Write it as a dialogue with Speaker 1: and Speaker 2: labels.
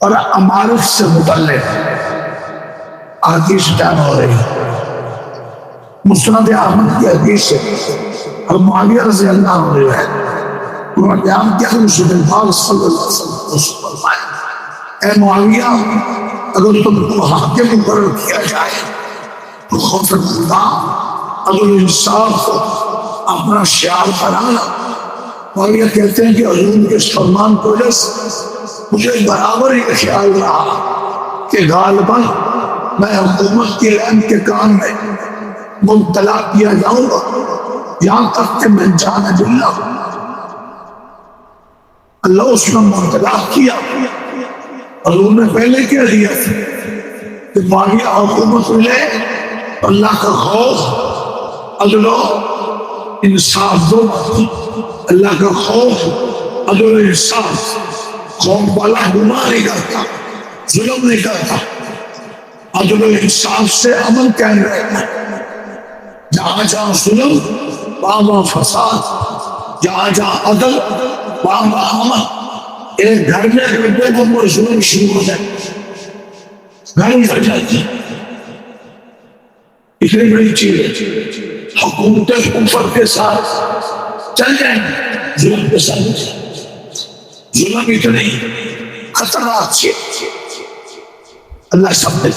Speaker 1: اور امارت سے متعلق حدیث بیان ہو رہی ہے۔ مسند احمد کی حدیث ہے اور معاویہ رضی اللہ عنہ روایت، انہوں نے بیان کیا کہ رسول اللہ صلی اللہ علیہ وسلم نے فرمایا، اے معاویہ، اگر تم کو حاکم مقرر کیا جائے تو خوف اللہ، اگر انصاف کو اپنا شعار بنانا۔ معاویہ کہتے ہیں کہ حضور کے اس فرمان کی وجہ سے مجھے برابر یہ خیال رہا کہ غالباً میں حکومت کی رحم کے کام میں مبتلا کیا جاؤں گا، یہاں تک کہ میں جانا باللہ اللہ اس میں مبتلا کیا۔ حضور نے پہلے کہہ دیا کہ معاویہ حکومت ملے اللہ کا خوف، عدل و انصاف دو، اللہ کا خوف، عدل و انصاف، خوف والا گناہ نہیں کرتا، ظلم نہیں کرتا، عدل و انصاف سے عمل قائم رہتا ہے۔ جہاں جہاں ظلم وہاں وہاں فساد، جہاں جہاں عدل وہاں وہاں عمل۔ ایک گھر میں بیٹے کو ظلم شروع ہو جائے، گھر اجڑ جاتی، اتنی بڑی چیز ہے۔ حکومتیں کفر کے ساتھ چل جائیں، ظلم کے ساتھ ظلم اتنی خطرناک چیز اللہ سب نے